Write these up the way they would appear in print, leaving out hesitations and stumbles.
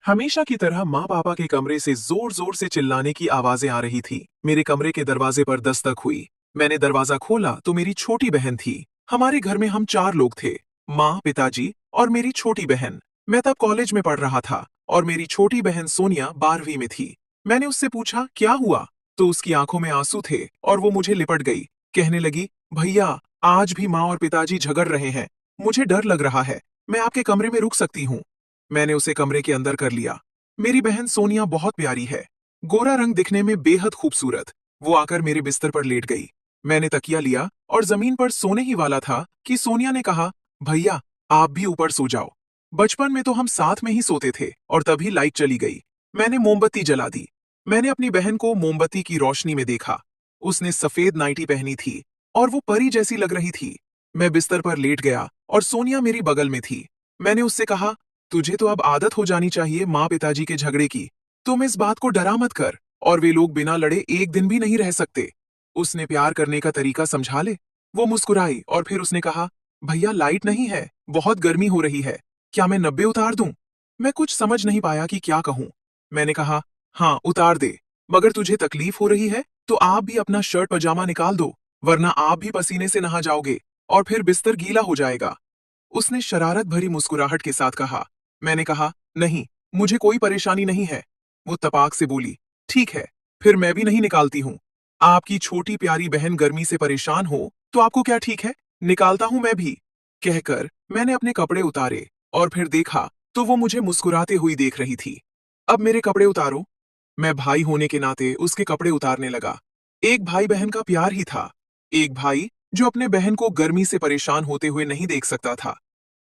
हमेशा की तरह माँ पापा के कमरे से जोर जोर से चिल्लाने की आवाजें आ रही थी। मेरे कमरे के दरवाजे पर दस्तक हुई। मैंने दरवाजा खोला तो मेरी छोटी बहन थी। हमारे घर में हम 4 लोग थे, माँ, पिताजी और मेरी छोटी बहन। मैं तब कॉलेज में पढ़ रहा था और मेरी छोटी बहन सोनिया 12वीं में थी। मैंने उससे पूछा क्या हुआ, तो उसकी आंखों में आंसू थे और वो मुझे लिपट गई। कहने लगी, भैया आज भी माँ और पिताजी झगड़ रहे हैं, मुझे डर लग रहा है, मैं आपके कमरे में रुक सकती हूँ। मैंने उसे कमरे के अंदर कर लिया। मेरी बहन सोनिया बहुत प्यारी है, गोरा रंग दिखने में बेहद खूबसूरत। वो आकर मेरे बिस्तर पर लेट गई। मैंने तकिया लिया और जमीन पर सोने ही वाला था कि सोनिया ने कहा, भैया आप भी ऊपर सो जाओ। बचपन में तो हम साथ में ही सोते थे और तभी लाइट चली गई। मैंने मोमबत्ती जला दी। मैंने अपनी बहन को मोमबत्ती की रोशनी में देखा। उसने सफेद नाइटी पहनी थी और वो परी जैसी लग रही थी। मैं बिस्तर पर लेट गया और सोनिया मेरी बगल में थी। मैंने उससे कहा, तुझे तो अब आदत हो जानी चाहिए माँ पिताजी के झगड़े की। तुम इस बात को डरा मत कर, और वे लोग बिना लड़े एक दिन भी नहीं रह सकते। उसने प्यार करने का तरीका समझा ले। वो मुस्कुराई और फिर उसने कहा, भैया लाइट नहीं है, बहुत गर्मी हो रही है, क्या मैं 90 उतार दूं? मैं कुछ समझ नहीं पाया कि क्या कहूं। मैंने कहा, हाँ उतार दे, मगर तुझे तकलीफ हो रही है तो आप भी अपना शर्ट पजामा निकाल दो, वरना आप भी पसीने से नहा जाओगे और फिर बिस्तर गीला हो जाएगा। उसने शरारत भरी मुस्कुराहट के साथ कहा। मैंने कहा, नहीं, मुझे कोई परेशानी नहीं है। वो तपाक से बोली, ठीक है, फिर मैं भी नहीं निकालती हूँ। आपकी छोटी प्यारी बहन गर्मी से परेशान हो तो आपको क्या ठीक है, निकालता हूं मैं भी। कहकर मैंने अपने कपड़े उतारे और फिर देखा तो वो मुझे मुस्कुराते हुई देख रही थी। अब मेरे कपड़े उतारो। मैं भाई होने के नाते उसके कपड़े उतारने लगा। एक भाई बहन का प्यार ही था। एक भाई जो अपने बहन को गर्मी से परेशान होते हुए नहीं देख सकता था।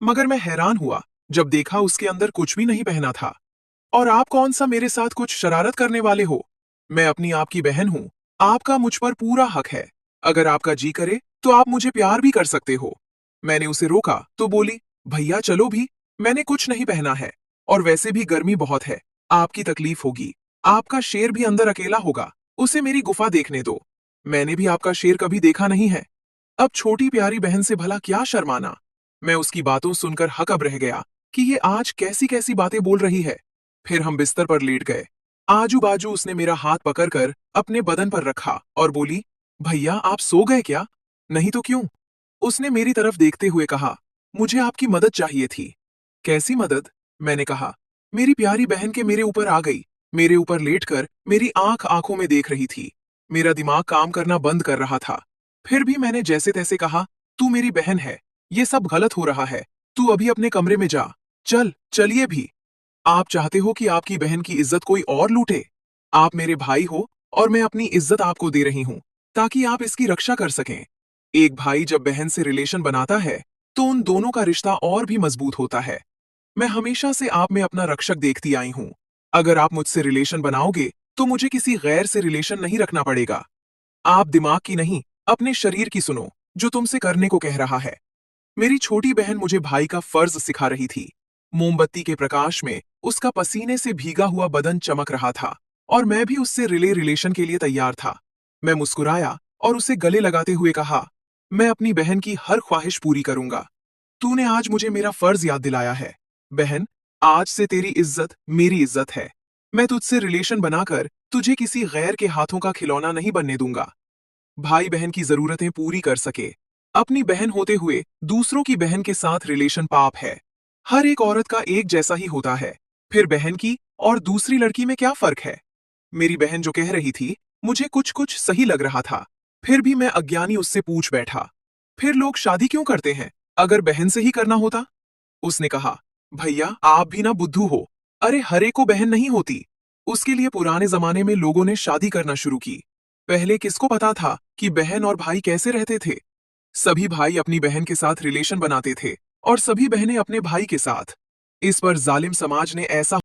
मगर मैं हैरान हुआ जब देखा उसके अंदर कुछ भी नहीं पहना था। और आप कौन सा मेरे साथ कुछ शरारत करने वाले हो? मैं अपनी आपकी बहन हूं। आपका मुझ पर पूरा हक है। अगर आपका जी करे तो आप मुझे प्यार भी कर सकते हो। मैंने उसे रोका तो बोली, भैया चलो भी, मैंने कुछ नहीं पहना है और वैसे भी गर्मी बहुत है, आपकी तकलीफ होगी। आपका शेर भी अंदर अकेला होगा, उसे मेरी गुफा देखने दो। मैंने भी आपका शेर कभी देखा नहीं है। अब छोटी प्यारी बहन से भला क्या शर्माना। मैं उसकी बातों सुनकर हकअब रह गया कि ये आज कैसी कैसी बातें बोल रही है। फिर हम बिस्तर पर लेट गए। आजू बाजू उसने मेरा हाथ पकड़कर अपने बदन पर रखा और बोली, भैया आप सो गए क्या? नहीं तो क्यों? उसने मेरी तरफ देखते हुए कहा, मुझे आपकी मदद चाहिए थी। कैसी मदद? मैंने कहा। मेरी प्यारी बहन के मेरे ऊपर आ गई। मेरे ऊपर लेटकर मेरी आंख आंखों में देख रही थी। मेरा दिमाग काम करना बंद कर रहा था। फिर भी मैंने जैसे तैसे कहा, तू मेरी बहन है, ये सब गलत हो रहा है, तू अभी अपने कमरे में जा। चलिए भी। आप चाहते हो कि आपकी बहन की इज्जत कोई और लूटे? आप मेरे भाई हो और मैं अपनी इज्जत आपको दे रही हूं ताकि आप इसकी रक्षा कर सकें। एक भाई जब बहन से रिलेशन बनाता है तो उन दोनों का रिश्ता और भी मजबूत होता है। मैं हमेशा से आप में अपना रक्षक देखती आई हूं। अगर आप मुझसे रिलेशन बनाओगे तो मुझे किसी गैर से रिलेशन नहीं रखना पड़ेगा। आप दिमाग की नहीं, अपने शरीर की सुनो, जो तुमसे करने को कह रहा है। मेरी छोटी बहन मुझे भाई का फर्ज सिखा रही थी। मोमबत्ती के प्रकाश में उसका पसीने से भीगा हुआ बदन चमक रहा था और मैं भी उससे रिलेशन के लिए तैयार था। मैं मुस्कुराया और उसे गले लगाते हुए कहा, मैं अपनी बहन की हर ख्वाहिश पूरी करूंगा। तूने आज मुझे मेरा फर्ज याद दिलाया है। बहन, आज से तेरी इज्जत मेरी इज्जत है। मैं तुझसे रिलेशन बनाकर तुझे किसी गैर के हाथों का खिलौना नहीं बनने दूंगा। भाई बहन की जरूरतें पूरी कर सके, अपनी बहन होते हुए दूसरों की बहन के साथ रिलेशन पाप है। हर एक औरत का एक जैसा ही होता है। फिर बहन की और दूसरी लड़की में क्या फर्क है? मेरी बहन जो कह रही थी, मुझे कुछ कुछ सही लग रहा था। फिर भी मैं अज्ञानी उससे पूछ बैठा, फिर लोग शादी क्यों करते हैं, अगर बहन से ही करना होता? उसने कहा, भैया आप भी ना बुद्धू हो। अरे हर एक को बहन नहीं होती। उसके लिए पुराने जमाने में लोगों ने शादी करना शुरू की। पहले किसको पता था कि बहन और भाई कैसे रहते थे? सभी भाई अपनी बहन के साथ रिलेशन बनाते थे और सभी बहनें अपने भाई के साथ। इस पर जालिम समाज ने ऐसा